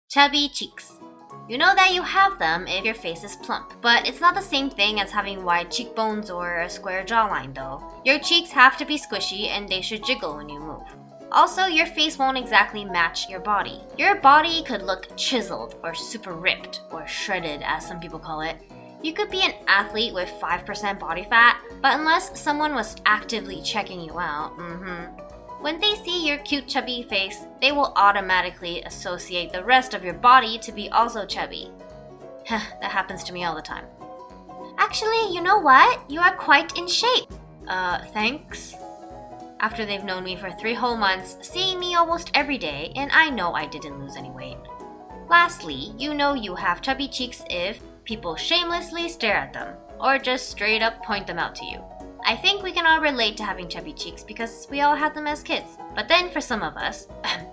Chubby cheeks. You know that you have them if your face is plump, but it's not the same thing as having wide cheekbones or a square jawline though. Your cheeks have to be squishy and they should jiggle when you move. Also, your face won't exactly match your body. Your body could look chiseled or super ripped or shredded as some people call it. You could be an athlete with 5% body fat, but unless someone was actively checking you out, when they see your cute chubby face, they will automatically associate the rest of your body to be also chubby. That happens to me all the time. Actually, you know what? You are quite in shape. Thanks. After they've known me for 3 whole months, seeing me almost every day, and I know I didn't lose any weight. Lastly, you know you have chubby cheeks if people shamelessly stare at them, or just straight up point them out to you. I think we can all relate to having chubby cheeks because we all had them as kids. But then for some of us,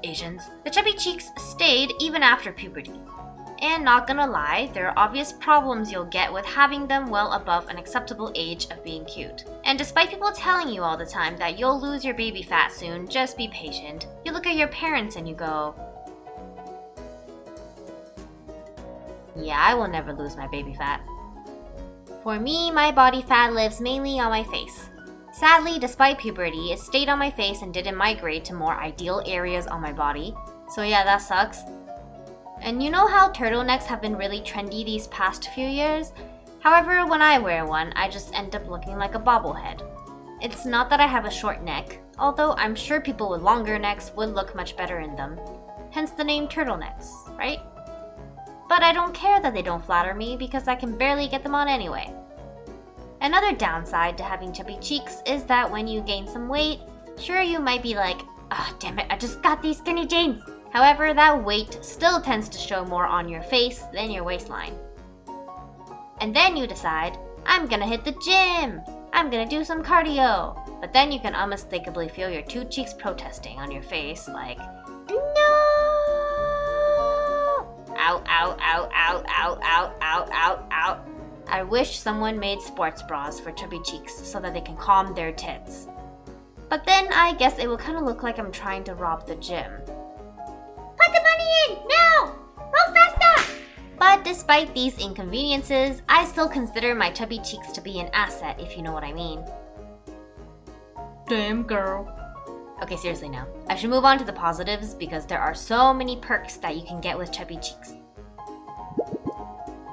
Asians, the chubby cheeks stayed even after puberty. And not gonna lie, there are obvious problems you'll get with having them well above an acceptable age of being cute. And despite people telling you all the time that you'll lose your baby fat soon, just be patient, you look at your parents and you go, yeah, I will never lose my baby fat. For me, my body fat lives mainly on my face. Sadly, despite puberty, it stayed on my face and didn't migrate to more ideal areas on my body. So yeah, that sucks. And you know how turtlenecks have been really trendy these past few years? However, when I wear one, I just end up looking like a bobblehead. It's not that I have a short neck, although I'm sure people with longer necks would look much better in them. Hence the name turtlenecks, right? But I don't care that they don't flatter me because I can barely get them on anyway. Another downside to having chubby cheeks is that when you gain some weight, sure you might be like, damn it, I just got these skinny jeans. However, that weight still tends to show more on your face than your waistline. And then you decide, I'm gonna hit the gym. I'm gonna do some cardio. But then you can unmistakably feel your 2 cheeks protesting on your face like, no! Ow, ow, ow, ow, ow, ow, ow, ow, ow. I wish someone made sports bras for chubby cheeks so that they can calm their tits. But then I guess it will kind of look like I'm trying to rob the gym. Put the money in, now! Roll faster! But despite these inconveniences, I still consider my chubby cheeks to be an asset, if you know what I mean. Damn girl. Okay, seriously now. I should move on to the positives because there are so many perks that you can get with chubby cheeks.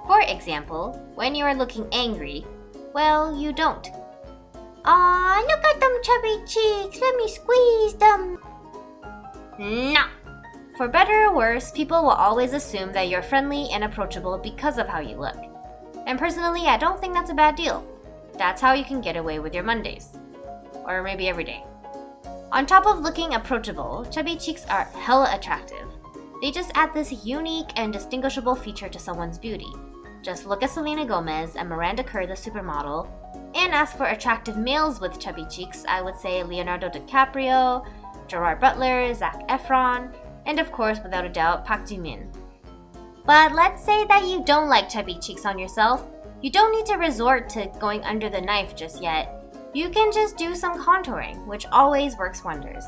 For example, when you are looking angry, well, you don't. Aw, look at them chubby cheeks, let me squeeze them. No. For better or worse, people will always assume that you're friendly and approachable because of how you look. And personally, I don't think that's a bad deal. That's how you can get away with your Mondays. Or maybe every day. On top of looking approachable, chubby cheeks are hella attractive. They just add this unique and distinguishable feature to someone's beauty. Just look at Selena Gomez and Miranda Kerr, the supermodel. And as for attractive males with chubby cheeks, I would say Leonardo DiCaprio, Gerard Butler, Zac Efron, and of course, without a doubt, Park Ji-min. But let's say that you don't like chubby cheeks on yourself. You don't need to resort to going under the knife just yet. You can just do some contouring, which always works wonders.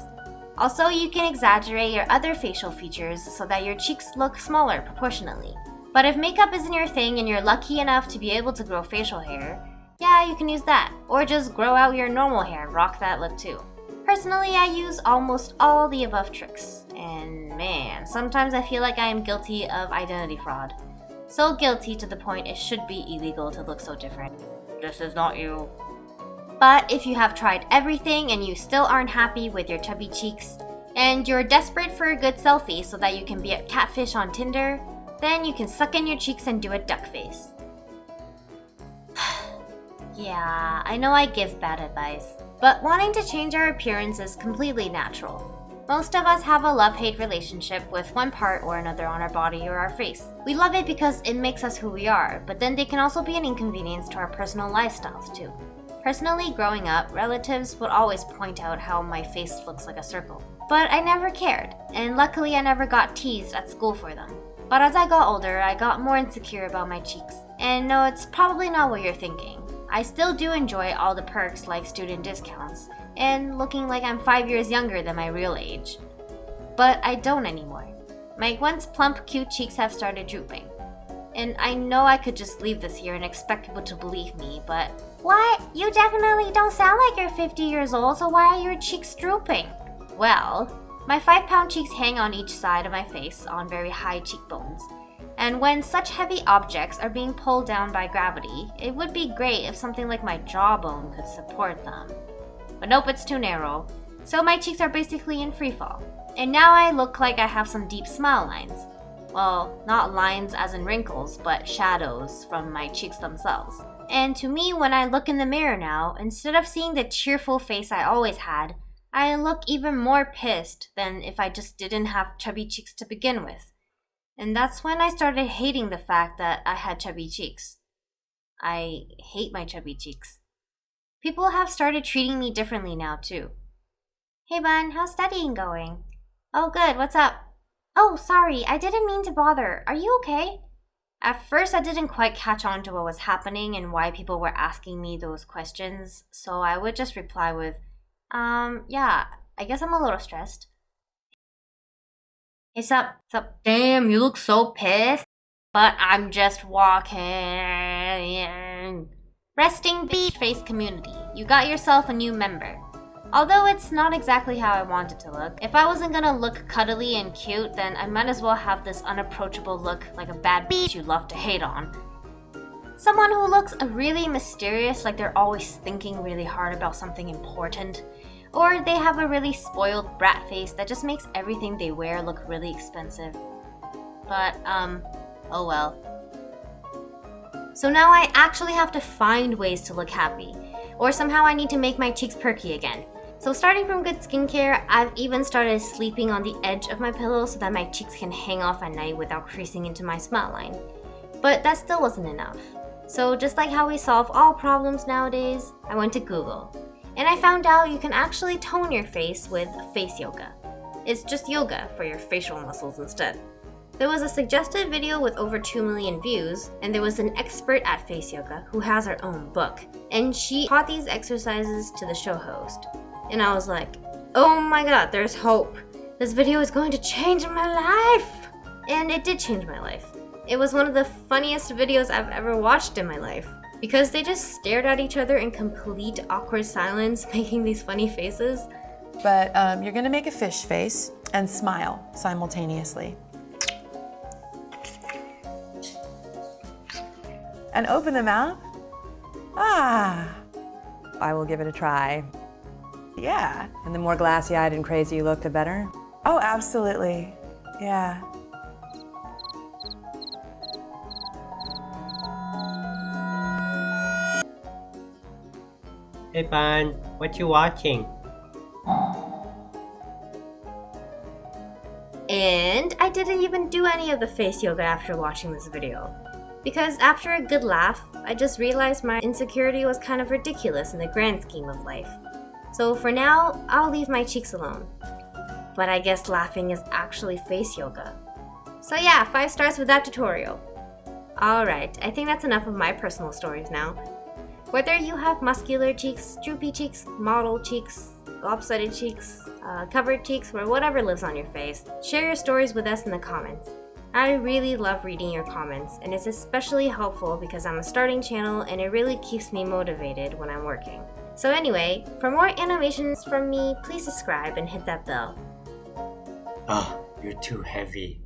Also, you can exaggerate your other facial features so that your cheeks look smaller proportionally. But if makeup isn't your thing and you're lucky enough to be able to grow facial hair, yeah, you can use that. Or just grow out your normal hair and rock that look too. Personally, I use almost all the above tricks. And man, sometimes I feel like I am guilty of identity fraud. So guilty to the point it should be illegal to look so different. This is not you. But if you have tried everything and you still aren't happy with your chubby cheeks, and you're desperate for a good selfie so that you can be a catfish on Tinder, then you can suck in your cheeks and do a duck face. Yeah, I know I give bad advice, but wanting to change our appearance is completely natural. Most of us have a love-hate relationship with one part or another on our body or our face. We love it because it makes us who we are, but then they can also be an inconvenience to our personal lifestyles too. Personally, growing up, relatives would always point out how my face looks like a circle. But I never cared, and luckily I never got teased at school for them. But as I got older, I got more insecure about my cheeks. And no, it's probably not what you're thinking. I still do enjoy all the perks like student discounts, and looking like I'm 5 years younger than my real age. But I don't anymore. My once plump, cute cheeks have started drooping. And I know I could just leave this here and expect people to believe me, but... What? You definitely don't sound like you're 50 years old, so why are your cheeks drooping? Well, my 5-pound cheeks hang on each side of my face on very high cheekbones. And when such heavy objects are being pulled down by gravity, it would be great if something like my jawbone could support them. But nope, it's too narrow. So my cheeks are basically in freefall. And now I look like I have some deep smile lines. Well, not lines as in wrinkles, but shadows from my cheeks themselves. And to me, when I look in the mirror now, instead of seeing the cheerful face I always had, I look even more pissed than if I just didn't have chubby cheeks to begin with. And that's when I started hating the fact that I had chubby cheeks. I hate my chubby cheeks. People have started treating me differently now, too. Hey, Bun, how's studying going? Oh, good, what's up? Oh, sorry, I didn't mean to bother. Are you okay? At first, I didn't quite catch on to what was happening and why people were asking me those questions, so I would just reply with, yeah, I guess I'm a little stressed. Hey, sup? Damn, you look so pissed. But I'm just walking. Resting beach face community. You got yourself a new member. Although it's not exactly how I want it to look. If I wasn't gonna look cuddly and cute, then I might as well have this unapproachable look like a bad bitch you love to hate on. Someone who looks really mysterious, like they're always thinking really hard about something important. Or they have a really spoiled brat face that just makes everything they wear look really expensive. But, oh well. So now I actually have to find ways to look happy. Or somehow I need to make my cheeks perky again. So starting from good skincare, I've even started sleeping on the edge of my pillow so that my cheeks can hang off at night without creasing into my smile line. But that still wasn't enough. So just like how we solve all problems nowadays, I went to Google. And I found out you can actually tone your face with face yoga. It's just yoga for your facial muscles instead. There was a suggested video with over 2 million views, and there was an expert at face yoga who has her own book. And she taught these exercises to the show host. And I was like, oh my god, there's hope. This video is going to change my life. And it did change my life. It was one of the funniest videos I've ever watched in my life. Because they just stared at each other in complete awkward silence, making these funny faces. But you're gonna make a fish face and smile simultaneously. And open the mouth. Ah. I will give it a try. Yeah. And the more glassy-eyed and crazy you look, the better? Oh, absolutely. Yeah. Hey Ban, what you watching? And I didn't even do any of the face yoga after watching this video. Because after a good laugh, I just realized my insecurity was kind of ridiculous in the grand scheme of life. So for now, I'll leave my cheeks alone. But I guess laughing is actually face yoga. So yeah, 5 stars with that tutorial. Alright, I think that's enough of my personal stories now. Whether you have muscular cheeks, droopy cheeks, model cheeks, lopsided cheeks, covered cheeks, or whatever lives on your face, share your stories with us in the comments. I really love reading your comments, and it's especially helpful because I'm a starting channel and it really keeps me motivated when I'm working. So anyway, for more animations from me, please subscribe and hit that bell. Oh, you're too heavy.